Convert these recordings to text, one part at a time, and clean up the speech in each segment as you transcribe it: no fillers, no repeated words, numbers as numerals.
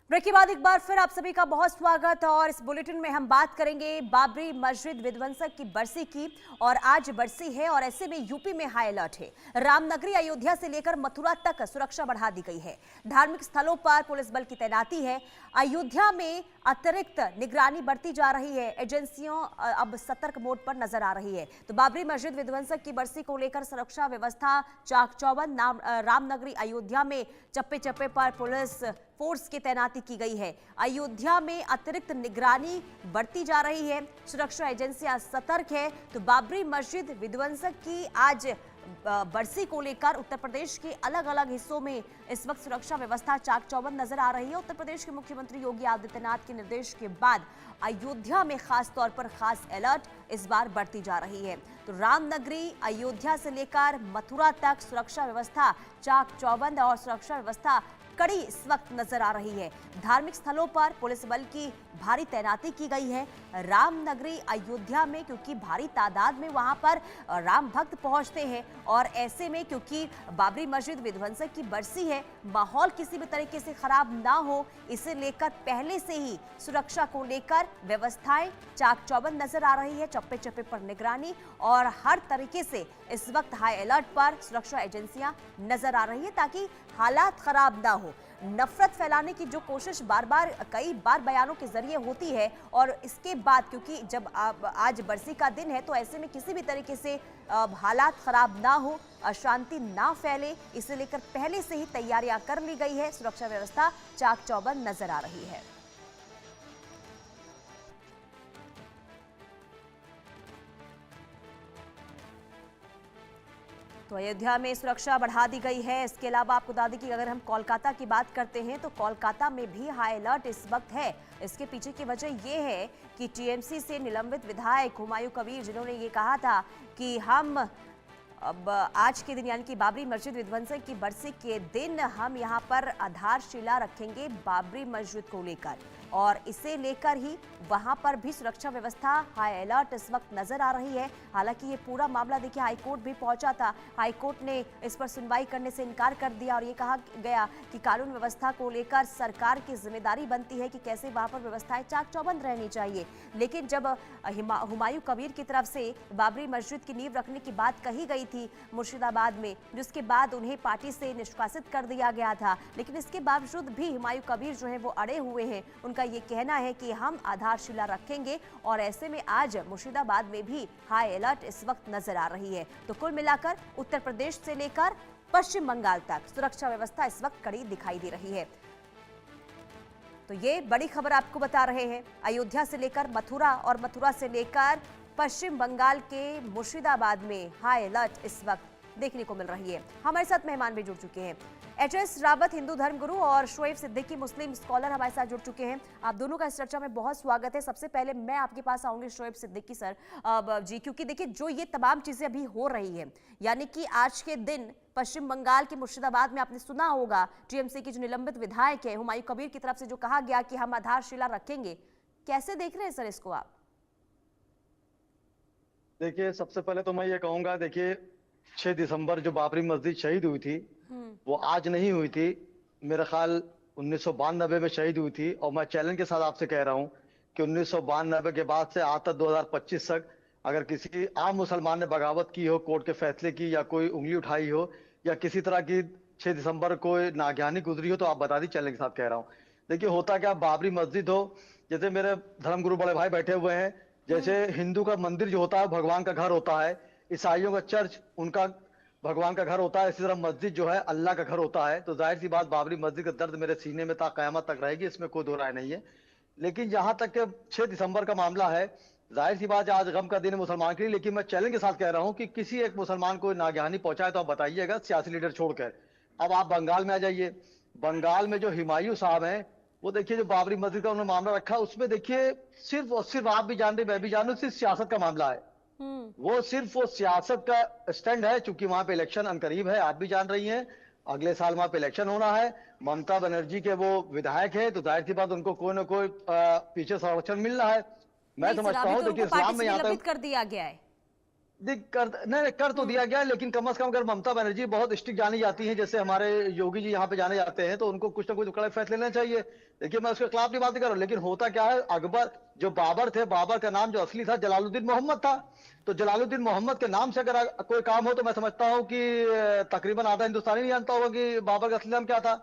Break के बाद एक बार फिर आप सभी का बहुत स्वागत। और इस बुलेटिन में हम बात करेंगे बाबरी मस्जिद विध्वंसक की बरसी की। और आज बरसी है और ऐसे में यूपी में हाई अलर्ट है। रामनगरी अयोध्या से लेकर मथुरा तक सुरक्षा बढ़ा दी गई है। धार्मिक स्थलों पर पुलिस बल की तैनाती है। अयोध्या में अतिरिक्त निगरानी बढ़ती जा रही है। एजेंसियों अब सतर्क मोड पर नजर आ रही है। तो बाबरी मस्जिद विध्वंसक की बरसी को लेकर सुरक्षा व्यवस्था चाक चौबंद। रामनगरी अयोध्या में चप्पे चप्पे पर पुलिस फोर्स की तैनाती की गई है। अयोध्या में अतिरिक्त निगरानी बढ़ती जा रही है। सुरक्षा एजेंसियां सतर्क है। तो बाबरी मस्जिद विध्वंसक की आज बरसी को लेकर उत्तर प्रदेश के अलग अलग हिस्सों में इस वक्त सुरक्षा व्यवस्था चाक चौबंद नजर आ रही है। उत्तर प्रदेश के मुख्यमंत्री योगी आदित्यनाथ के निर्देश के बाद अयोध्या में खास तौर पर खास अलर्ट इस बार बढ़ती जा रही है। तो रामनगरी अयोध्या से लेकर मथुरा तक सुरक्षा व्यवस्था चाक चौबंद और सुरक्षा व्यवस्था कड़ी इस वक्त नजर आ रही है। धार्मिक स्थलों पर पुलिस बल की भारी तैनाती की गई है। रामनगरी अयोध्या में क्योंकि भारी तादाद में वहां पर राम भक्त पहुंचते हैं और ऐसे में क्योंकि बाबरी मस्जिद विध्वंसक की बरसी है, माहौल किसी भी तरीके से खराब ना हो, इसे लेकर पहले से ही सुरक्षा को लेकर व्यवस्थाएं चाक चौबंद नजर आ रही है। चप्पे चप्पे पर निगरानी और हर तरीके से इस वक्त हाई अलर्ट पर सुरक्षा एजेंसियां नजर आ रही है ताकि हालात खराब ना हो। नफरत फैलाने की जो कोशिश कई बार बयानों के जरिए होती है और इसके बाद क्योंकि जब आज बरसी का दिन है तो ऐसे में किसी भी तरीके से हालात खराब ना हो, अशांति ना फैले, इसे लेकर पहले से ही तैयारियां कर ली गई है। सुरक्षा व्यवस्था चाक चौबंद नजर आ रही है। तो अयोध्या में सुरक्षा बढ़ा दी गई है। इसके अलावा आपको बता दें कि अगर हम कोलकाता की बात करते हैं तो कोलकाता में भी हाई अलर्ट इस वक्त है। इसके पीछे की वजह यह है कि टीएमसी से निलंबित विधायक हुमायूं कबीर, जिन्होंने ये कहा था कि हम अब आज के दिन यानी कि बाबरी मस्जिद विध्वंसक की बरसी के दिन हम यहाँ पर आधारशिला रखेंगे बाबरी मस्जिद को लेकर, और इसे लेकर ही वहां पर भी सुरक्षा व्यवस्था हाई अलर्ट इस वक्त नजर आ रही है। हालांकि ये पूरा मामला देखिए हाईकोर्ट भी पहुंचा था। हाईकोर्ट ने इस पर सुनवाई करने से इनकार कर दिया और ये कहा गया कि कानून व्यवस्था को लेकर सरकार की जिम्मेदारी बनती है कि कैसे वहां पर व्यवस्थाएं चाक चौबंद रहनी चाहिए। लेकिन जब हुमायूं कबीर की तरफ से बाबरी मस्जिद की नींव रखने की बात कही गई थी मुर्शिदाबाद में, जिसके बाद उन्हें पार्टी से निष्कासित कर दिया गया था, लेकिन इसके बावजूद भी हुमायूं कबीर जो है वो अड़े हुए हैं। उनका ये कहना है कि हम आधारशिला रखेंगे और ऐसे में आज मुर्शिदाबाद में भी हाई अलर्ट इस वक्त नजर आ रही है। तो कुल मिलाकर उत्तर प्रदेश से लेकर पश्चिम बंगाल तक सुरक्षा व्यवस्था इस वक्त कड़ी दिखाई दे रही है। तो ये बड़ी खबर आपको बता रहे हैं। अयोध्या से लेकर मथुरा और मथुरा से लेकर पश्चिम बंगाल के मुर्शिदाबाद में हाई अलर्ट इस वक्त देखने को मिल रही है। हमारे साथ मेहमान भी जुड़ चुके हैं। एच.एस. रावत हिंदू धर्मगुरु और शोएब सिद्दीकी मुस्लिम स्कॉलर हमारे साथ जुड़ चुके हैं। आप दोनों का इस चर्चा में बहुत स्वागत है। सबसे पहले मैं आपके पास आऊंगी शोएब सिद्दीकी सर जी, क्योंकि देखिए जो ये तमाम चीजें अभी हो रही है, यानी कि आज के दिन पश्चिम बंगाल के मुर्शिदाबाद में आपने सुना होगा टीएमसी की जो निलंबित विधायक है हुमायूं कबीर की तरफ से जो कहा गया कि हम आधारशिला रखेंगे, कैसे देख रहे हैं सर इसको आप? देखिए, सबसे पहले तो मैं ये कहूंगा, देखिए 6 दिसंबर जो बाबरी मस्जिद शहीद हुई थी वो आज नहीं हुई थी। मेरा ख्याल 1992 में शहीद हुई थी। और मैं चैलेंज के साथ आपसे कह रहा हूं कि 1992 के बाद से आज तक 2025 तक अगर किसी आम मुसलमान ने बगावत की हो, कोर्ट के फैसले की, या कोई उंगली उठाई हो, या किसी तरह की 6 दिसंबर को नागहानी गुजरी हो, तो आप बता दी। चैलेंज के साथ कह रहा हूँ। देखिए, होता क्या, बाबरी मस्जिद हो, जैसे मेरे धर्मगुरु बड़े भाई बैठे हुए हैं, जैसे हिंदू का मंदिर जो होता है भगवान का घर होता है, ईसाइयों का चर्च उनका भगवान का घर होता है, इसी तरह मस्जिद जो है अल्लाह का घर होता है। तो जाहिर सी बात, बाबरी मस्जिद का दर्द मेरे सीने में ता कयामत तक रहेगी, इसमें कोई दो राय नहीं है। लेकिन जहां तक के 6 दिसंबर का मामला है, जाहिर सी बात आज गम का दिन है मुसलमान के लिए, लेकिन मैं चैलेंज के साथ कह रहा हूं कि किसी एक मुसलमान को नागहानी पहुंचाए तो आप बताइएगा, सियासी लीडर छोड़कर। अब आप बंगाल में आ जाइए। बंगाल में जो हुमायूं साहब हैं, वो देखिए जो बाबरी मस्जिद का उन्होंने मामला रखा, उसमें देखिए सिर्फ और सिर्फ आप भी जान रहे, मैं भी जान रहा हूं, सिर्फ सियासत का मामला है। वो सिर्फ वो सियासत का स्टैंड है, क्योंकि वहां पे इलेक्शन अनकरीब है, आप भी जान रही हैं। अगले साल वहां पे इलेक्शन होना है। ममता बनर्जी के वो विधायक है, तो जाहिर सी बात उनको कोई ना कोई पीछे संरक्षण मिल रहा है। मैं समझता हूँ, देखिए इस्लाम में यहाँ तक कर दिया गया है। देख कर नहीं कर तो दिया गया, लेकिन कम से कम अगर ममता बनर्जी बहुत स्ट्रिक्ट जानी जाती हैं, जैसे हमारे योगी जी यहाँ पे जाने जाते हैं, तो उनको कुछ ना कुछ कड़े फैसले लेने चाहिए। देखिए मैं उसके खिलाफ नहीं बात कर रहा हूँ, लेकिन होता क्या है, अकबर जो बाबर थे, बाबर का नाम जो असली था जलालुद्दीन मोहम्मद था। तो जलालुद्दीन मोहम्मद के नाम से अगर कोई काम हो, तो मैं समझता हूँ कि तकरीबन आधा हिंदुस्तानी नहीं जानता होगा कि बाबर का असली नाम क्या था।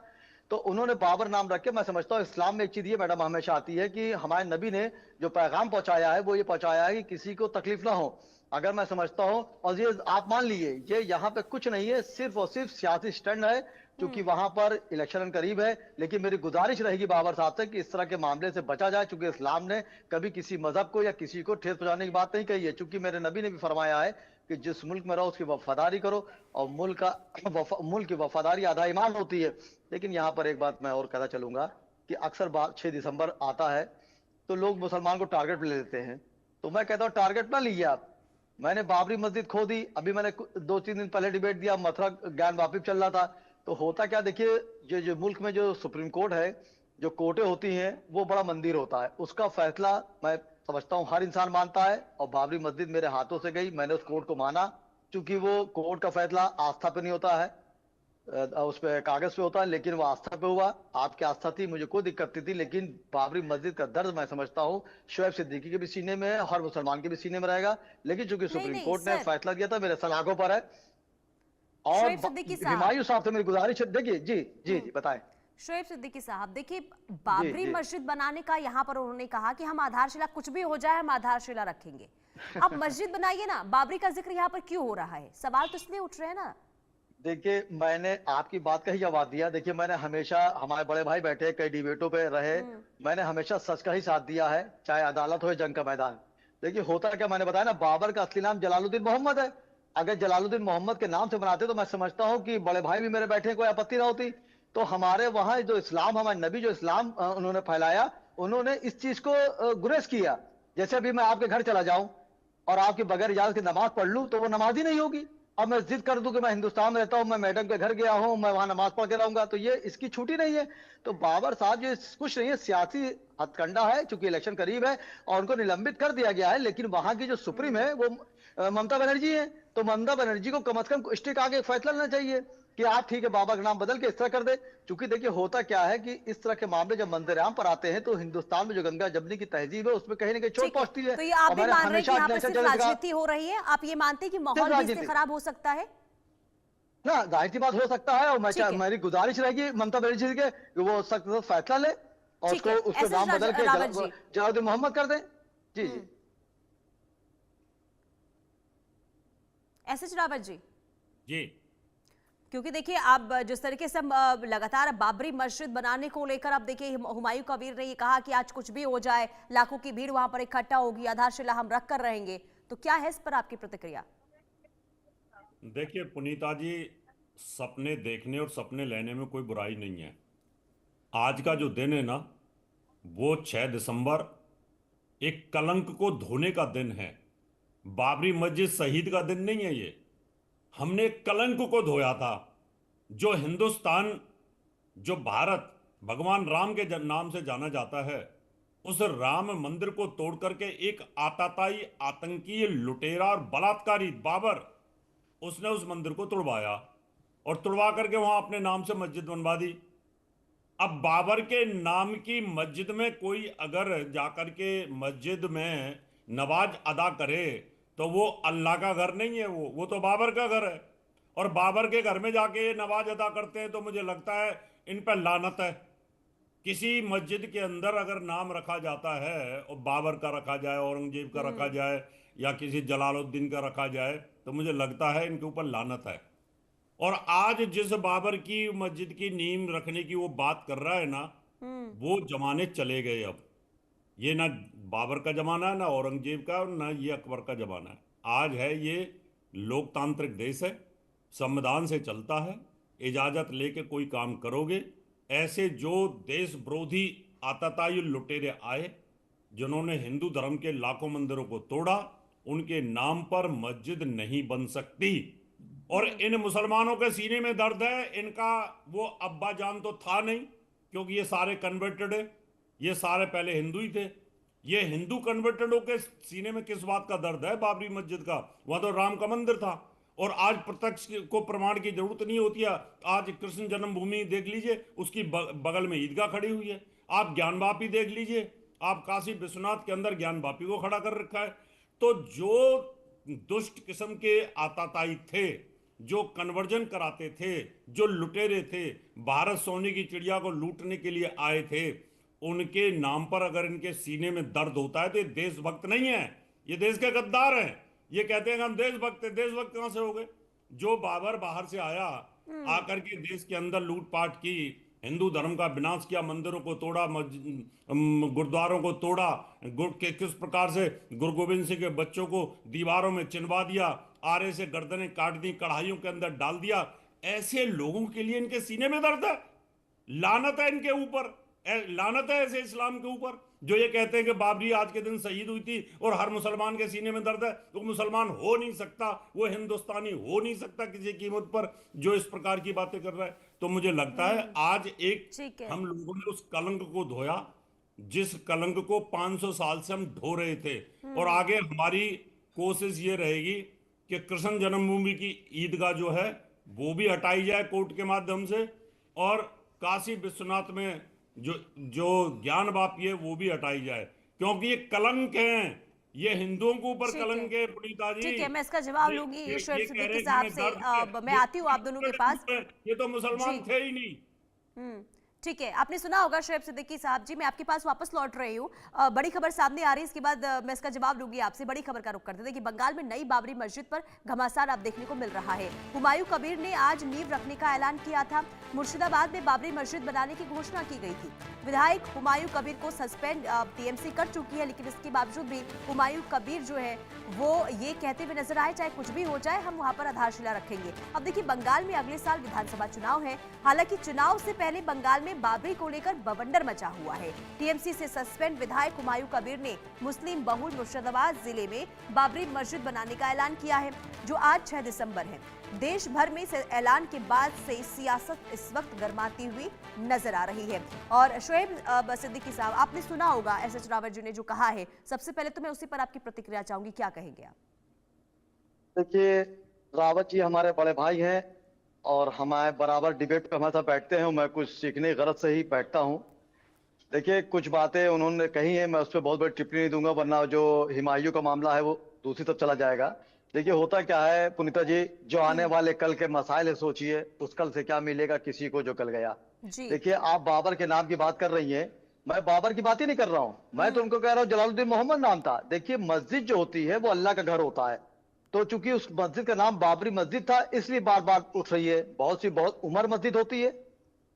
तो उन्होंने बाबर नाम रख के, मैं समझता हूँ इस्लाम में एक चीज ये मैडम हमेशा आती है कि हमारे नबी ने जो पैगाम पहुंचाया है, वो ये पहुंचाया है कि किसी को तकलीफ ना हो। अगर मैं समझता हूँ, और ये आप मान लीजिए, ये यहाँ पे कुछ नहीं है, सिर्फ और सिर्फ सियासी स्टैंड है, क्योंकि वहां पर इलेक्शन करीब है। लेकिन मेरी गुजारिश रहेगी बाबर साहब से कि इस तरह के मामले से बचा जाए, क्योंकि इस्लाम ने कभी किसी मजहब को या किसी को ठेस पहुंचाने की बात नहीं कही है। क्योंकि मेरे नबी ने भी फरमाया है कि जिस मुल्क में रहो उसकी वफादारी करो, और मुल्क की वफादारी आधा ईमान होती है। लेकिन यहाँ पर एक बात मैं और कहना चलूंगा कि अक्सर बात 6 दिसंबर आता है तो लोग मुसलमान को टारगेट पे ले लेते हैं। तो मैं कहता हूँ टारगेट ना लीजिए आप। मैंने बाबरी मस्जिद खो दी, अभी मैंने 2-3 दिन पहले डिबेट दिया, मथुरा ज्ञान वापी चल रहा था। तो होता क्या, देखिए जो मुल्क में जो सुप्रीम कोर्ट है, जो कोर्टें होती हैं, वो बड़ा मंदिर होता है, उसका फैसला मैं समझता हूँ हर इंसान मानता है। और बाबरी मस्जिद मेरे हाथों से गई, मैंने उस कोर्ट को माना, क्योंकि वो कोर्ट का फैसला आस्था पे नहीं होता है, उस पे कागज पे होता है, लेकिन वो आस्था पे हुआ। आपकी आस्था थी, मुझे कोई दिक्कत नहीं थी, लेकिन बाबरी मस्जिद का दर्द मैं समझता हूँ शोएब सिद्दीकी के भी सीने में है, हर मुसलमान के भी सीने में रहेगा। लेकिन चूंकि नहीं सुप्रीम नहीं कोर्ट ने सर, फैसला दिया था, मेरे सलाखों पर है। और शोएब सिद्दीकी साहब, हुमायूं साहब से मेरी गुजारिश है, देखिए जी जी जी बताएं। शोएब सिद्दीकी साहब देखिए, जी बाबरी जी मस्जिद बनाने का यहाँ पर उन्होंने कहा कि हम आधारशिला, कुछ भी हो जाए हम आधारशिला रखेंगे। अब मस्जिद बनाइए ना, बाबरी का जिक्र यहाँ पर क्यों हो रहा है? सवाल तो इसलिए उठ रहे हैं ना। देखिए मैंने आपकी बात का ही जवाब दिया। देखिए मैंने हमेशा, हमारे बड़े भाई बैठे कई डिबेटों पे रहे, मैंने हमेशा सच का ही साथ दिया है, चाहे अदालत हो या जंग का मैदान। देखिए होता क्या, मैंने बताया ना, बाबर का असली नाम जलालुद्दीन मोहम्मद है। अगर जलालुद्दीन मोहम्मद के नाम से बनाते तो मैं समझता हूँ कि बड़े भाई भी मेरे बैठे, कोई आपत्ति ना होती। तो हमारे वहां जो इस्लाम, हमारे नबी जो इस्लाम उन्होंने फैलाया, उन्होंने इस चीज को गुरेज किया। जैसे अभी मैं आपके घर चला जाऊं और आपके बगैर इजाजत की नमाज पढ़ लूं, तो वो नमाज ही नहीं होगी। अब मैं जिद कर दूं कि मैं हिंदुस्तान में रहता हूं, मैं मैडम के घर गया हूं, मैं वहां नमाज पढ़ के रहूंगा, तो ये इसकी छुट्टी नहीं है। तो बाबर साहब ये कुछ नहीं है, सियासी हथकंडा है, चूंकि इलेक्शन करीब है और उनको निलंबित कर दिया गया है। लेकिन वहां की जो सुप्रीम है वो ममता बनर्जी है। तो ममता बनर्जी को कम से कम स्टिक आगे फैसला लेना चाहिए कि आप ठीक है, बाबा का नाम बदल के इस तरह कर दे। क्योंकि देखिए होता क्या है कि इस तरह के मामले जब मंदिराम पर आते हैं, तो हिंदुस्तान में जो गंगा जमनी की तहजीब है, उसमें कहीं ना कहीं चोट ठीक है, पहुंचती है। तो ये आप और भी मैंने मान रहे हैं कि हमेशा यहाँ पर नेशनल सिर्फ चैलेंज का, राजनीति हो रही है? आप ये मानते हैं कि सिर्फ माहौल भी इससे राजनीति खराब हो सकता है? ना, जाहिर सी बात हो सकता है। और ठीक है, मेरी गुजारिश रहेगी ममता बनर्जी के कि वो सख्त सख्त फैसला ले और ठीक उसको है। उसके एस एस नाम बदल के रावत जी, जलालुद्दीन मोहम्मद कर दें। जी G S S Rawat ji, जी। क्योंकि देखिए अब जिस तरीके से हम लगातार बाबरी मस्जिद बनाने को लेकर, अब देखिए हुमायूं कबीर ने ये कहा कि आज कुछ भी हो जाए, लाखों की भीड़ वहां पर इकट्ठा होगी, आधारशिला हम रख कर रहेंगे। तो क्या है इस पर आपकी प्रतिक्रिया? देखिए पुनीता जी, सपने देखने और सपने लेने में कोई बुराई नहीं है। आज का जो दिन है ना, वो 6 दिसंबर एक कलंक को धोने का दिन है। बाबरी मस्जिद शहीद का दिन नहीं है ये। हमने एक कलंक को धोया था। जो हिंदुस्तान, जो भारत भगवान राम के नाम से जाना जाता है, उस राम मंदिर को तोड़ करके एक आताताई, आतंकी, लुटेरा और बलात्कारी बाबर, उसने उस मंदिर को तुड़वाया और तुड़वा करके वहां अपने नाम से मस्जिद बनवा दी। अब बाबर के नाम की मस्जिद में कोई अगर जाकर के मस्जिद में नमाज अदा करे, तो वो अल्लाह का घर नहीं है, वो तो बाबर का घर है। और बाबर के घर में जाके ये नमाज अदा करते हैं, तो मुझे लगता है इन पर लानत है। किसी मस्जिद के अंदर अगर नाम रखा जाता है और बाबर का रखा जाए, औरंगजेब का रखा जाए, या किसी जलालुद्दीन का रखा जाए, तो मुझे लगता है इनके ऊपर लानत है। और आज जिस बाबर की मस्जिद की नींव रखने की वो बात कर रहा है ना, वो जमाने चले गए। अब ये ना बाबर का जमाना है, ना औरंगजेब का, और ना ये अकबर का जमाना है। आज है ये लोकतांत्रिक देश है, संविधान से चलता है। इजाजत लेके कोई काम करोगे, ऐसे जो देश विरोधी आतताई लुटेरे आए, जिन्होंने हिंदू धर्म के लाखों मंदिरों को तोड़ा, उनके नाम पर मस्जिद नहीं बन सकती। और इन मुसलमानों के सीने में दर्द है। इनका वो अब्बा जान तो था नहीं, क्योंकि ये सारे कन्वर्टेड है, ये सारे पहले हिंदू ही थे। ये हिंदू कन्वर्टेडों के सीने में किस बात का दर्द है बाबरी मस्जिद का? वहां तो राम का मंदिर था। और आज प्रत्यक्ष को प्रमाण की जरूरत नहीं होती है। आज कृष्ण जन्मभूमि देख लीजिए, उसकी बगल में ईदगाह खड़ी हुई है। आप ज्ञान वापी देख लीजिए, आप काशी विश्वनाथ के अंदर ज्ञान वापी को खड़ा कर रखा है। तो जो दुष्ट किस्म के आताताई थे, जो कन्वर्जन कराते थे, जो लुटेरे थे, भारत सोने की चिड़िया को लूटने के लिए आए थे, उनके नाम पर अगर इनके सीने में दर्द होता है तो ये देशभक्त नहीं है, ये देश के गद्दार हैं। ये कहते हैं कि हम देशभक्त हैं। देशभक्त कहां से हो गए? जो बाबर बाहर से आया, आकर के देश के अंदर लूटपाट की, हिंदू धर्म का विनाश किया, मंदिरों को तोड़ा, गुरुद्वारों को तोड़ा, किस प्रकार से गुरु गोविंद सिंह के बच्चों को दीवारों में चिनवा दिया, आरे से गर्दनें काट दी, कढ़ाइयों के अंदर डाल दिया। ऐसे लोगों के लिए इनके सीने में दर्द है। लानत है इनके ऊपर, लानत है ऐसे इस्लाम के ऊपर जो ये कहते हैं कि बाबरी आज के दिन शहीद हुई थी और हर मुसलमान के सीने में दर्द है। तो मुसलमान हो नहीं सकता, वो हिंदुस्तानी हो नहीं सकता किसी कीमत पर, जो इस प्रकार की बातें कर रहा है। तो मुझे लगता है आज एक हम लोगों ने उस कलंक को धोया, जिस कलंक को 500 साल से हम धो रहे थे। और आगे हमारी कोशिश ये रहेगी कि कृष्ण जन्मभूमि की ईदगाह जो है वो भी हटाई जाए कोर्ट के माध्यम से, और काशी विश्वनाथ में जो जो ज्ञान वापी है वो भी हटाई जाए, क्योंकि ये कलंक हैं, ये हिंदुओं के ऊपर कलंक है। पुनीता जी, ठीक है, मैं इसका जवाब लूंगी शोएब सिद्दीकी साहब से। मैं आती हूँ आप दोनों के पास। ये तो मुसलमान थे ही नहीं। ठीक है, आपने सुना होगा शोएब सिद्दीकी साहब जी। मैं आपके पास वापस लौट रही हूँ। बड़ी खबर सामने आ रही है, इसके बाद मैं इसका जवाब लूंगी आपसे। बड़ी खबर का रुख करते थे कि बंगाल में नई बाबरी मस्जिद पर घमासान अब देखने को मिल रहा है। हुमायूं कबीर ने आज नींव रखने का ऐलान किया था। मुर्शिदाबाद में बाबरी मस्जिद बनाने की घोषणा की गई थी। विधायक हुमायूं कबीर को सस्पेंड टीएमसी कर चुकी है, लेकिन इसके बावजूद भी हुमायूं कबीर जो है वो ये कहते हुए नजर आए, चाहे कुछ भी हो जाए हम वहां पर आधारशिला रखेंगे। अब देखिए, बंगाल में अगले साल विधानसभा चुनाव है। हालांकि चुनाव से पहले बंगाल में बाबरी को लेकर बवंडर मचा हुआ है। टीएमसी से सस्पेंड विधायक हुमायूं कबीर ने मुस्लिम बहुल मुर्शिदाबाद जिले में बाबरी मस्जिद बनाने का ऐलान किया है, जो आज 6 दिसंबर है। देश भर में इस ऐलान के बाद से सियासत इस वक्त गर्माती हुई नजर आ रही है। और शोएब सिद्दीकी साहब, आपने सुना होगा एसएच रावत जी ने जो कहा है। सबसे पहले तो मैं उसी पर आपकी प्रतिक्रिया चाहूंगी, क्या कहेंगे आप? देखिए, रावत जी हमारे बड़े भाई हैं और हमारे बराबर डिबेट पे हमारे साथ बैठते हैं। मैं कुछ सीखने की गरज से ही बैठता हूँ। देखिए, कुछ बातें उन्होंने कही है, मैं उस पर बहुत बड़ी टिप्पणी नहीं दूंगा, वरना जो हुमायूं का मामला है वो दूसरी तरफ चला जाएगा। देखिए, होता क्या है पुनीता जी, जो आने वाले कल के मसाइल है, सोचिए उस कल से क्या मिलेगा किसी को जो कल गया। देखिए, आप बाबर के नाम की बात कर रही हैं, मैं बाबर की बात ही नहीं कर रहा हूँ। मैं तो उनको कह रहा हूँ जलालुद्दीन मोहम्मद नाम था। देखिए, मस्जिद जो होती है वो अल्लाह का घर होता है, तो चूंकि उस मस्जिद का नाम बाबरी मस्जिद था इसलिए बार बार उठ रही है। बहुत उमर मस्जिद होती है,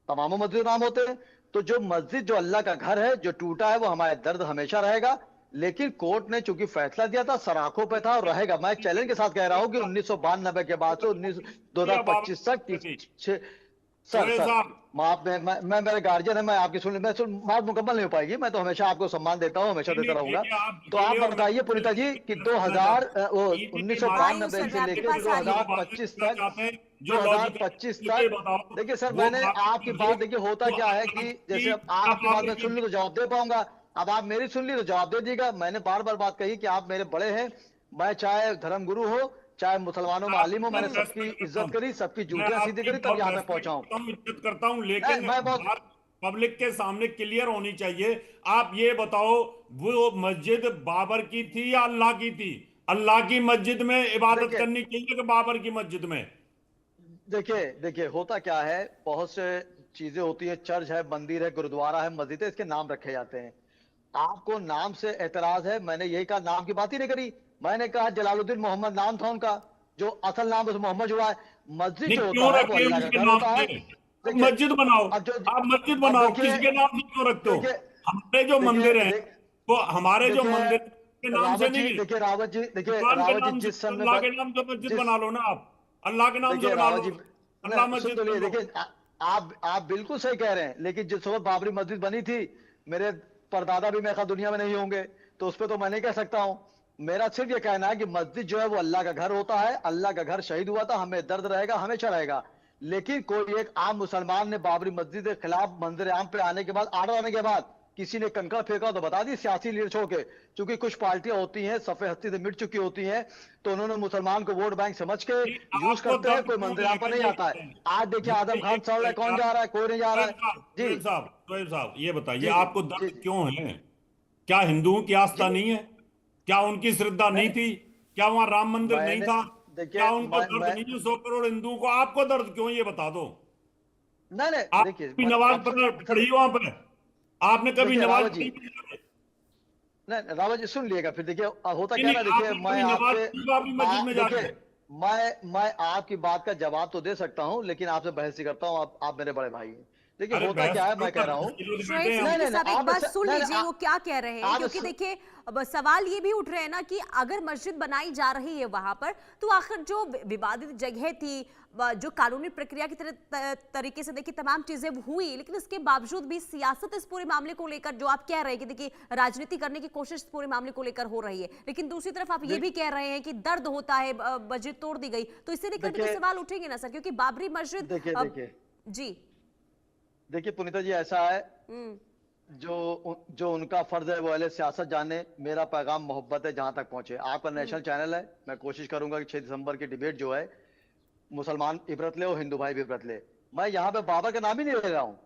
तमाम मस्जिद नाम होते हैं। तो जो मस्जिद जो अल्लाह का घर है, जो टूटा है, वो हमारे दर्द हमेशा रहेगा। लेकिन कोर्ट ने चूंकि फैसला दिया था, सराखों पे था और रहेगा। मैं चैलेंज के साथ कह रहा हूं कि 1992 के बाद से 2025 तक सर मैं मेरे गार्जियन है, मैं आपकी बात मुकम्मल नहीं हो पाएगी। मैं तो हमेशा आपको सम्मान देता हूँ, हमेशा देता रहूंगा। तो आप बताइए पुनीता जी कि 1992 से लेकर 2025 तक 2025 तक देखिए सर, मैंने आपकी बात, देखिए होता क्या है कि जैसे आपकी बात मैं सुन ली तो जवाब दे पाऊंगा, अब आप मेरी सुन ली तो जवाब दे दीजिएगा। मैंने बार बार बात कही कि आप मेरे बड़े हैं, मैं चाहे धर्मगुरु हो चाहे मुसलमानों में आलिम हो, मैंने सबकी इज्जत करी, सबकी जूतियां सीधी करी, तब यहाँ तक पहुंचा हूँ। इज्जत करता हूं, लेकिन पब्लिक के सामने क्लियर होनी चाहिए। आप ये बताओ, वो मस्जिद बाबर की थी या अल्लाह की थी? अल्लाह की मस्जिद में इबादत करनी चाहिए कि बाबर की मस्जिद में? देखिए होता क्या है, बहुत से चीजें होती है, चर्च है, मंदिर है, गुरुद्वारा है, मस्जिद है, इसके नाम रखे जाते हैं। आपको नाम से एतराज है, मैंने यही कहा, नाम की बात ही नहीं करी। मैंने कहा जलालुद्दीन मोहम्मद नाम था उनका, जो असल नाम उस मोहम्मद हुआ है। मस्जिद जो होता है वो अल्लाह का घर होता है। मस्जिद बनाओ, आप मस्जिद बनाओ, किसके नाम से क्यों रखते हो? हमारे जो मंदिर हैं वो हमारे जो मंदिर के नाम से नहीं। देखिए रावत जी, जिस समय अल्लाह के नाम से मस्जिद बना लो ना, आप अल्लाह के नाम से बना लो, अल्लाह मस्जिद। देखिए आप बिल्कुल सही कह रहे हैं, लेकिन जिस वक्त बाबरी मस्जिद बनी थी, मेरे परदादा भी मेरे दुनिया में नहीं होंगे, तो उस पर तो मैं नहीं कह सकता हूँ। मेरा सिर्फ ये कहना है कि मस्जिद जो है वो अल्लाह का घर होता है, अल्लाह का घर शहीद हुआ था, हमें दर्द रहेगा, हमेशा रहेगा। लेकिन कोई एक आम मुसलमान ने बाबरी मस्जिद के खिलाफ मंदिर आम पे आने के बाद, आर्डर आने के बाद किसी ने कंकड़ फेंका तो बता दी सियासी लीडर छोड़ के, क्योंकि कुछ पार्टियां होती हैं सफेद हस्ती से मिट चुकी होती हैं, तो उन्होंने मुसलमान को वोट बैंक समझ के यूज आपको करते हैं, दर्द कोई क्यों मंदिर है यहाँ पर नहीं ये आता है। बताइए। आज देखिए मुझे आदम खान एक चल रहा है, कौन जा रहा है, कोई नहीं जा रहा है। जी सोहेब साहब ये बताइए, जी आपको जी दर्द क्यों है? क्या हिंदुओं की जी आस्था नहीं है? क्या उनकी श्रद्धा नहीं नहीं, थी? क्या वहां राम मंदिर नहीं मैंने था? देखिए क्या उनको दर्द मैं नहीं है 100 करोड़ हिंदुओं को? आपको दर्द क्यों है ये बता दो। नहीं नहीं आप देखिए कभी नमाज आपसे पढ़ी वहां पर? आपने कभी देखिए नमाज रावत जी, पढ़ी नहीं? नहीं रावत जी सुन लिएगा फिर। देखिए होता क्या नहीं, ना, देखिए आपने मैं कभी नमाज आपसे पढ़ी बाबरी मस्जिद में देखिए जाके? मैं आपकी बात का जवाब तो दे सकता हूं, लेकिन आपसे बहस ही करता हूं। आप मेरे बड़े भाई हैं। देखिए अरे होता बहस क्या है, करो, मैं कह रहा हूं। शोएब बैठे हम। नहीं सिद्दीकी नहीं नहीं साहब एक आप बात सुन नहीं लीजिए वो क्या कह रहे हैं, आप क्योंकि देखिए अब सवाल ये भी उठ रहे हैं ना कि अगर मस्जिद बनाई जा रही है वहां पर, तो आखिर जो विवादित जगह थी, जो कानूनी प्रक्रिया की तरीके से देखिए तमाम चीजें हुई, लेकिन इसके बावजूद भी सियासत इस पूरे मामले को लेकर, जो आप कह रहे हैं कि देखिए राजनीति करने की कोशिश पूरे मामले को लेकर हो रही है, लेकिन दूसरी तरफ आप ये भी कह रहे हैं कि दर्द होता है, मस्जिद तोड़ दी गई, तो इससे लेकर भी तो सवाल उठेंगे ना सर, क्योंकि बाबरी मस्जिद देखिए जी देखिए पुनीता जी, ऐसा है जो उनका फर्ज है वो अहले सियासत जाने। मेरा पैगाम मोहब्बत है जहां तक पहुंचे। आपका नेशनल चैनल है, मैं कोशिश करूंगा कि 6 दिसंबर की डिबेट जो है, मुसलमान इबरत ले और हिंदू भाई भी इबरत ले। मैं यहाँ पे बाबर का नाम ही नहीं ले रहा हूँ,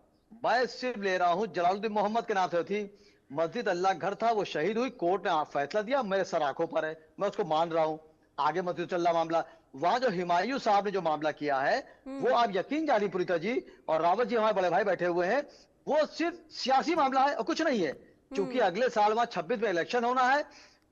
मैं सिर्फ ले रहा हूँ जलालुद्दीन मोहम्मद के नाम से थी मस्जिद, अल्लाह घर था, वो शहीद हुई, कोर्ट ने फैसला दिया, मेरे सर आंखों पर है, मैं उसको मान रहा हूँ। आगे मस्जिद चल रहा मामला, वहां जो हुमायूं साहब ने जो मामला किया है वो आप यकीन जानिए पुनीता जी और रावत जी, हमारे बड़े भाई बैठे हुए हैं, वो सिर्फ सियासी मामला है और कुछ नहीं है। क्योंकि अगले साल वहां 26 में इलेक्शन होना है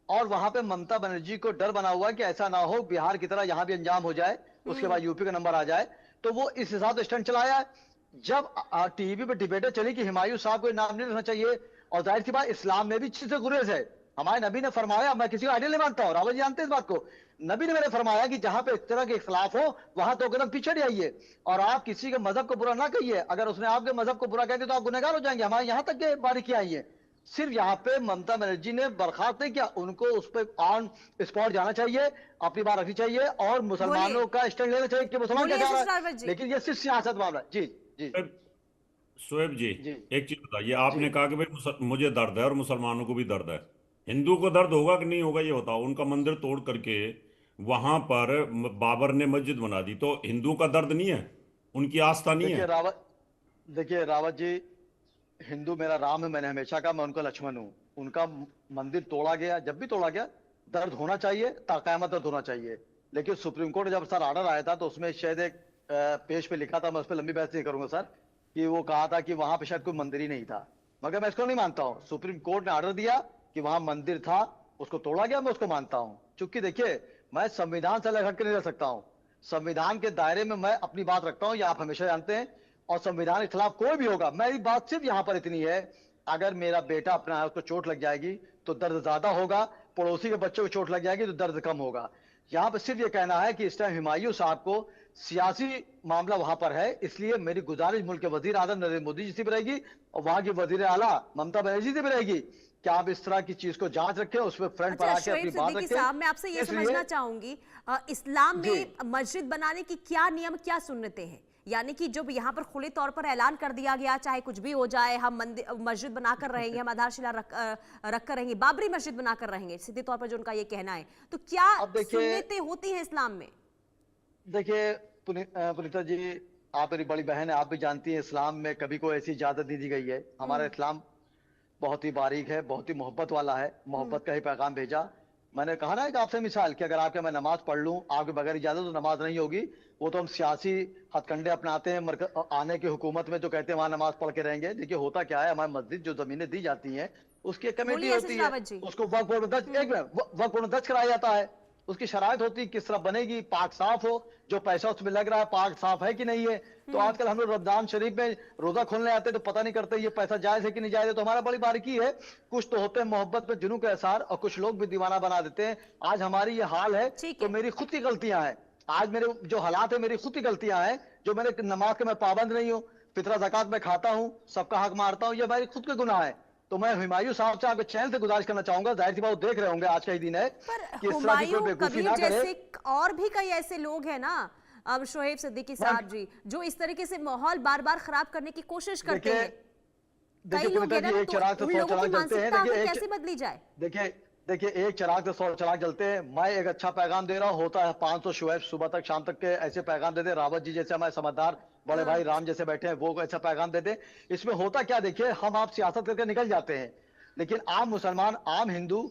और वहां पे ममता बनर्जी को डर बना हुआ है कि ऐसा ना हो बिहार की तरह यहां भी अंजाम हो जाए, उसके बाद यूपी का नंबर आ जाए, तो वो इस हिसाब से स्टंट चलाया है। जब टीवी पे डिबेटें चली कि हुमायूं साहब को नाम नहीं रखना चाहिए, और जाहिर सी बात इस्लाम में भी चीज से गुरेज है। हमारे नबी ने फरमाया, मैं किसी को आइडियल नहीं मानता हूँ, रावत जी जानते हैं इस बात को, नबी ने मेरे फरमाया कि जहां पे इस तरह के इख्तलाफ हो वहां 2 कदम पीछे जाइए और आप किसी के मजहब को बुरा ना कहिए। अगर उसने आपके मजहब को बुरा कह दिया तो आप गुनहगार हो जाएंगे। हमारे यहाँ तक के बारीकियां आई है। सिर्फ यहाँ पे ममता बनर्जी ने बर्खास्त नहीं किया, उनको उस पर ऑन स्पॉट जाना चाहिए, अपनी बात रखनी चाहिए और मुसलमानों का स्टैंड लेना चाहिए कि मुसलमान क्या चाह रहा है। लेकिन ये सिर्फ सियासत मामला है। जी जी शोएब जी, जी एक चीज बताइए, जी आपने कहा कि भाई मुझे दर्द है और मुसलमानों को भी दर्द है। हिंदू को दर्द होगा कि नहीं होगा ये बताओ? उनका मंदिर तोड़ करके वहां पर बाबर ने मस्जिद बना दी, तो हिंदुओं का दर्द नहीं है? उनकी आस्था नहीं है? देखिए रावत जी, हिंदू मेरा राम है, मैंने हमेशा कहा मैं उनका लक्ष्मण हूँ। उनका मंदिर तोड़ा गया, जब भी तोड़ा गया दर्द होना चाहिए, ताक़यामत दर्द होना चाहिए। लेकिन सुप्रीम कोर्ट जब सर ऑर्डर आया था तो उसमें शायद एक पेज पे लिखा था, मैं उस पर लंबी बहस नहीं करूंगा सर, कि वो कहा था कि वहां पे शायद कोई मंदिर ही नहीं था, मगर मैं इसको नहीं मानता हूँ। सुप्रीम कोर्ट ने ऑर्डर दिया कि वहां मंदिर था, उसको तोड़ा गया, मैं उसको मानता हूँ। क्योंकि देखिए मैं संविधान से अलग हट के नहीं रह सकता हूँ, संविधान के दायरे में मैं अपनी बात रखता हूँ, ये आप हमेशा जानते हैं। और संविधान के खिलाफ कोई भी होगा, मेरी बात सिर्फ यहाँ पर इतनी है, अगर मेरा बेटा अपना है उसको चोट लग जाएगी तो दर्द ज्यादा होगा, पड़ोसी के बच्चों को चोट लग जाएगी तो दर्द कम होगा। यहाँ पर सिर्फ ये कहना है कि इस टाइम हुमायूं साहब को सियासी मामला वहां पर है, इसलिए मेरी गुजारिश मुल्क के वजीर आजम नरेंद्र मोदी जी से भी रहेगी और वहां की वजीर आला ममता बनर्जी से भी रहेगी कि आप इस तरह की चीज को जांच रखें, उस पर फ्रंट पर आके अपनी बात रखें। साहब मैं आपसे ये समझना चाहूंगी, इस्लाम में मस्जिद बनाने की क्या नियम, क्या सुन्नतें हैं? यानी कि जब यहाँ पर खुले तौर पर ऐलान कर दिया गया चाहे कुछ भी हो जाए, हम मस्जिद बनाकर रहेंगे, हम आधारशिला रख कर रहेंगे, बाबरी मस्जिद बनाकर रहेंगे, सीधे तौर पर जो उनका ये कहना है, तो क्या सुन्नतें होती हैं इस्लाम में? देखिए पुनीता जी, आप मेरी बड़ी बहन है, आप भी जानती हैं इस्लाम में कभी कोई ऐसी इजाजत नहीं दी गई है। हमारा इस्लाम बहुत ही बारीक है, बहुत ही मोहब्बत वाला है, मोहब्बत का ही पैगाम भेजा। मैंने कहा ना कि आपसे मिसाल कि अगर आपके मैं नमाज पढ़ लूं आपके बगैर इजाजत तो नमाज नहीं होगी। वो तो हम सियासी हथकंडे अपनाते हैं आने की हुकूमत में, जो कहते हैं वहां नमाज पढ़ के रहेंगे। देखिए होता क्या है, हमारी मस्जिद जो जमीनें दी जाती हैं उसकी एक कमेटी होती है, उसको वक्फ बोर्ड में दर्ज कराया जाता है, उसकी शराइत होती है किस तरह बनेगी, पाक साफ हो, जो पैसा उसमें लग रहा है पाक साफ है कि नहीं है। तो आजकल हम लोग रमजान शरीफ में रोजा खोलने आते हैं तो पता नहीं करते ये पैसा जायज है कि नहीं जायज है। तो हमारा बड़ी बारीकी है, कुछ तो होते हैं मोहब्बत में जुनून के एहसार और कुछ लोग भी दीवाना बना देते हैं। आज हमारी ये हाल है तो मेरी खुद की गलतियां हैं, आज मेरे जो हालात है मेरी खुद की गलतियां हैं, जो मैंने नमाज के मैं पाबंद नहीं हूँ, फितरा ज़कात में खाता हूँ, सबका हक मारता हूँ, ये मेरी खुद के गुनाह है। तो मैं हुमायूं साहब से आपके चैनल से गुजारिश करना चाहूंगा, जाहिर सी बात देख रहे होंगे आज का ही दिन है, कि हुमायूं कबीर जैसे और भी कई ऐसे लोग हैं ना, अब शोएब सिद्दीकी साहब जी, जो इस तरीके से माहौल बार बार खराब करने की कोशिश करते हैं। कई लोग पुनीता हैं ना, जी, एक तो चिराग से उन 100 लोगों की चिराग जलते हैं। मानसिकता देखिए आखिर एक कैसे बदली जाए? देखिए देखिए एक चिराग से 100 चिराग जलते हैं। मैं एक अच्छा पैगाम दे रहा हूँ, होता है 500 शुएब सुबह तक शाम तक के ऐसे पैगाम देते। रावत जी जैसे हमारे समझदार बड़े हाँ। भाई राम जैसे बैठे हैं, वो ऐसा पैगाम देते। इसमें होता क्या, देखिए हम आप सियासत करके निकल जाते हैं, लेकिन आम मुसलमान आम हिंदू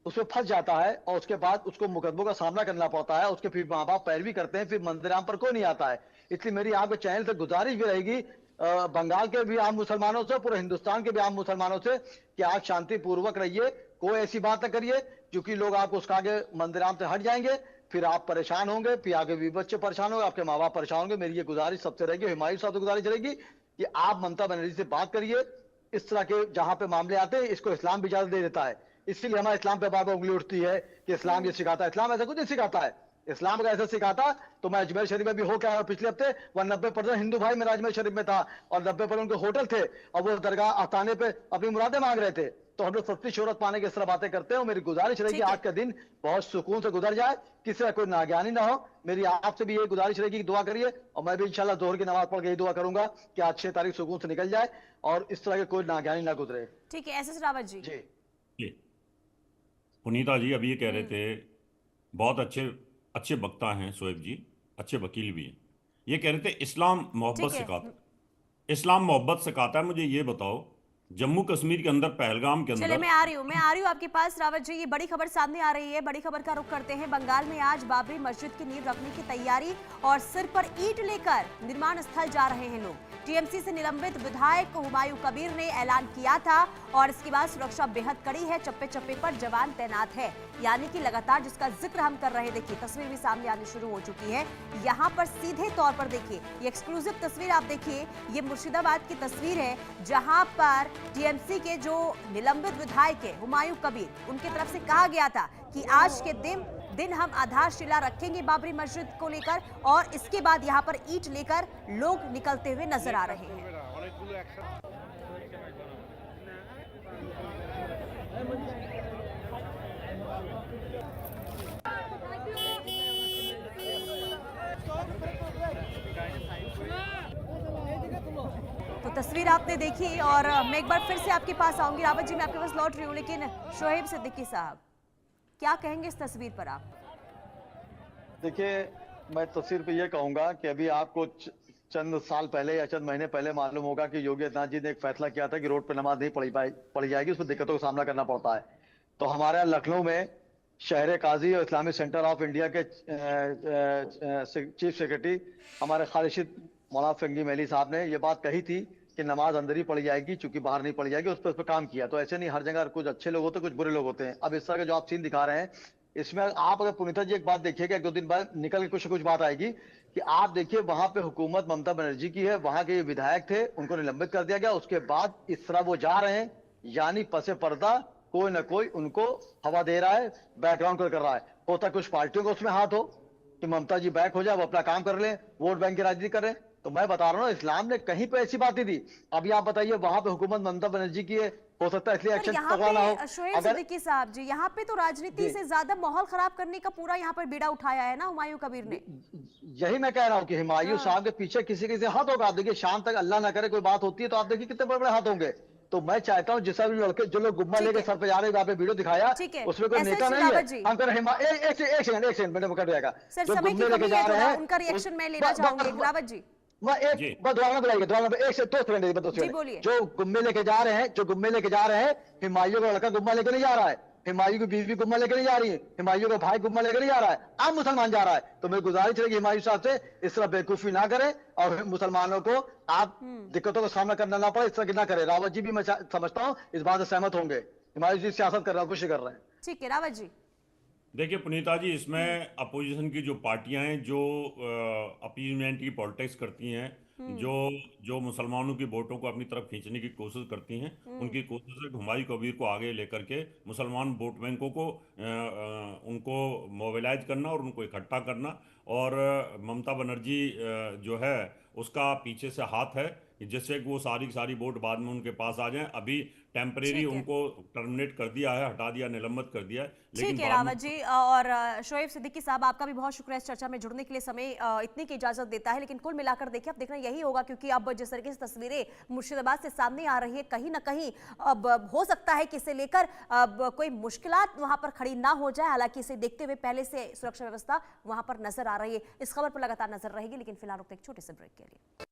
उसमें फंस जाता है और उसके बाद उसको मुकदमों का सामना करना पड़ता है। उसके फिर माँ बाप पैरवी करते हैं, फिर मंदिराम पर कोई नहीं आता है। इसलिए मेरी आपके चैनल से गुजारिश भी रहेगी, बंगाल के भी आम मुसलमानों से, पूरे हिंदुस्तान के भी आम मुसलमानों से, कि आप शांति पूर्वक रहिए, कोई ऐसी बात न करिए, क्योंकि लोग आपको उसका आगे मंदिराम से हट जाएंगे, फिर आप परेशान होंगे, फिर आगे भी बच्चे परेशान होंगे, आपके माँ बाप परेशान होंगे। मेरी ये गुजारिश सबसे रहेगी, हुमायूं साहब से गुजारिश रहेगी कि आप ममता बनर्जी से बात करिए। इस तरह के जहां पे मामले आते हैं, इसको इस्लाम भी इजाजत दे देता है। इसीलिए हमारे इस्लाम पे बार बार उंगली उठती है कि इस्लाम ये सिखाता है। इस्लाम ऐसा कुछ नहीं सिखाता है। इस्लाम अगर ऐसा सिखाता तो मैं अजमेर शरीफ में भी होकर आया पिछले हफ्ते, वह 90% हिंदू भाई मेरा अजमेर शरीफ में था, और 90% उनके होटल थे, और वो दरगाह आस्थाने पे अपनी मुरादें मांग रहे थे। तो हम लोग सस्ती शोहरत पाने की इस तरह बातें करते हैं। और मेरी गुजारिश रहेगी ठीक है। आज का दिन बहुत सुकून से गुजर जाए, किसी का कोई नाज्ञानी ना हो। मेरी आपसे भी ये गुजारिश रहेगी कि दुआ करिए, और मैं भी इंशाल्लाह जोहर की नमाज पढ़ के यही दुआ करूंगा कि आज 6 तारीख सुकून से निकल जाए और इस तरह के कोई नाज्ञानी ना गुजरे। ठीक है, एसएस रावत जी। जी जी पुनीता जी अभी ये कह रहे थे, बहुत अच्छे अच्छे वक्ता हैं शोएब जी, अच्छे वकील भी हैं। ये कह रहे थे इस्लाम मोहब्बत ठीक है। सिखाता, इस्लाम मोहब्बत सिखाता है। मुझे ये बताओ, जम्मू कश्मीर के अंदर पहलगाम के चले, अंदर मैं आ रही हूँ आपके पास रावत जी। ये बड़ी खबर सामने आ रही है, बड़ी खबर का रुख करते हैं। बंगाल में आज बाबरी मस्जिद की नींव रखने की तैयारी और सिर पर ईंट लेकर निर्माण स्थल जा रहे हैं लोग। टीएमसी से निलंबित विधायक हुमायूं कबीर ने ऐलान किया था, और इसके बाद सुरक्षा बेहद कड़ी है, चप्पे चप्पे पर जवान तैनात है, यानी कि लगातार जिसका जिक्र हम कर रहे हैं। देखिए तस्वीर भी सामने आनी शुरू हो चुकी है। यहाँ पर सीधे तौर पर देखिए, ये एक्सक्लूसिव तस्वीर आप देखिए, ये मुर्शिदाबाद की तस्वीर है, जहां पर टीएमसी के जो निलंबित विधायक है हुमायूं कबीर, उनकी तरफ से कहा गया था कि आज के दिन हम आधारशिला रखेंगे बाबरी मस्जिद को लेकर, और इसके बाद यहाँ पर ईंट लेकर लोग निकलते हुए नजर आ रहे हैं। तो तस्वीर आपने देखी, और मैं एक बार फिर से आपके पास आऊंगी रावत जी, मैं आपके पास लौट रही हूँ, लेकिन शोएब सिद्दीकी साहब क्या कहेंगे इस तस्वीर पर आप? देखिए, मैं तस्वीर पे ये कहूंगा कि अभी आपको चंद साल पहले या चंद महीने पहले मालूम होगा कि योगी आदित्यनाथ जी ने एक फैसला किया था कि रोड पे नमाज नहीं पढ़ी जाएगी, उसमें दिक्कतों का सामना करना पड़ता है। तो हमारे यहाँ लखनऊ में शहर काजी और इस्लामिक सेंटर ऑफ इंडिया के चीफ सेक्रेटरी हमारे खालिद मौलाना फंगी मैली साहब ने ये बात कही थी कि नमाज अंदर ही पढ़ी जाएगी, चूंकि बाहर नहीं पढ़ी जाएगी। उस पर काम किया। तो ऐसे नहीं, हर जगह कुछ अच्छे लोग होते हैं, कुछ बुरे लोग होते हैं। अब इस तरह के जो आप सीन दिखा रहे हैं, इसमें आप अगर पुनीता जी एक बात देखिएगा, 1-2 दिन बाद निकल के कुछ न कुछ बात आएगी कि आप देखिए वहां पे हुकूमत ममता बनर्जी की है, वहां के विधायक थे, उनको निलंबित कर दिया गया। उसके बाद इस तरह वो जा रहे हैं, यानी पसे पर्दा कोई ना कोई उनको हवा दे रहा है, बैकग्राउंड कर रहा है। होता कुछ पार्टियों का उसमें हाथ हो कि ममता जी बैक हो जाए, वो अपना काम कर ले, वोट बैंक की राजनीति करें। तो मैं बता रहा हूँ, इस्लाम ने कहीं पे ऐसी बात नहीं दी। अभी आप बताइए, वहां पे हुकूमत ममता बनर्जी की है, हो सकता है इसलिए पर एक्शन यहाँ तगड़ा ना हो। पे शोएब अगर सिद्दीकी साहब जी, यहाँ पे तो राजनीति से ज्यादा माहौल खराब करने का पूरा यहाँ पर बीड़ा उठाया है ना हुमायूं कबीर ने। यही मैं कह रहा हूँ कि हुमायूं हाँ। साहब के पीछे किसी किसी हाथ होगा। आप देखिए, शाम तक अल्लाह ना करे कोई बात होती है तो आप देखिए कितने बड़े बड़े हाथ होंगे। तो मैं चाहता हूँ, जिस भी लड़के जो लोग गुम्मा ठीक लेके है। सर पे जा रहे हैं, आपने वीडियो दिखाया, ठीक है, उसमें कोई एसएस नेता नहीं है। रावत जी। हम कह रहे हैं एक सेकंड मैडम कट जाएगा। सर जो समय की गुम्मे लेके कमी जा है रहे थोड़ा, हैं उनका रिएक्शन मैं लेना चाहूंगी रावत जी। मैं एक जी बस दोबारा बुलाइए, एक से 2 जी सेकंड बोलिए। जो गुम्मे लेके जा रहे हैं, हुमायूं का लड़का गुम्मा लेके नहीं जा रहा है, हुमायूं की बीवी गुम्मा लेके नहीं जा रही है, हुमायूं का भाई गुम्मा लेके नहीं जा रहा है, आम मुसलमान जा रहा है। तो मेरी गुजारिश है कि हुमायूं साहब से इस तरह बेवकूफी ना करें, और मुसलमानों को आप दिक्कतों का सामना करना ना पड़े, इस तरह की ना करें। रावत जी भी मैं समझता हूँ इस बात से सहमत होंगे। हुमायूं जी सियासत कर रहे हैं, कुछ कर रहे हैं। ठीक है रावत जी। देखिए पुनीता जी, इसमें अपोजिशन की जो पार्टियां हैं जो अपीजमेंट की पॉलिटिक्स करती हैं, जो जो मुसलमानों की वोटों को अपनी तरफ खींचने की कोशिश करती हैं, उनकी कोशिश है कि हुमायूं कबीर को आगे लेकर के मुसलमान वोट बैंकों को उनको मोबिलाइज करना और उनको इकट्ठा करना। और ममता बनर्जी जो है उसका पीछे से हाथ है, कि जिससे कि वो सारी की सारी वोट बाद में उनके पास आ जाएं। अभी टेम्परेरी ठीक है। उनको टर्मिनेट कर दिया है, हटा दिया, निलंबित कर दिया है, लेकिन ठीक है बाद में रावत जी, और शोएब सिद्दीकी साहब, आपका भी बहुत शुक्रिया इस चर्चा में जुड़ने के लिए, समय इतने की इजाजत देता है। लेकिन कुल मिलाकर देखिए, अब देखना यही होगा, क्योंकि अब जिस तरीके से तस्वीरें मुर्शिदाबाद से सामने आ रही है, कहीं ना कहीं अब हो सकता है कि इसे लेकर अब कोई मुश्किलात वहां पर खड़ी ना हो जाए। हालांकि इसे देखते हुए पहले से सुरक्षा व्यवस्था वहां पर नजर आ रही है। इस खबर पर लगातार नजर रहेगी, लेकिन फिलहाल रुकते एक छोटे से ब्रेक के लिए।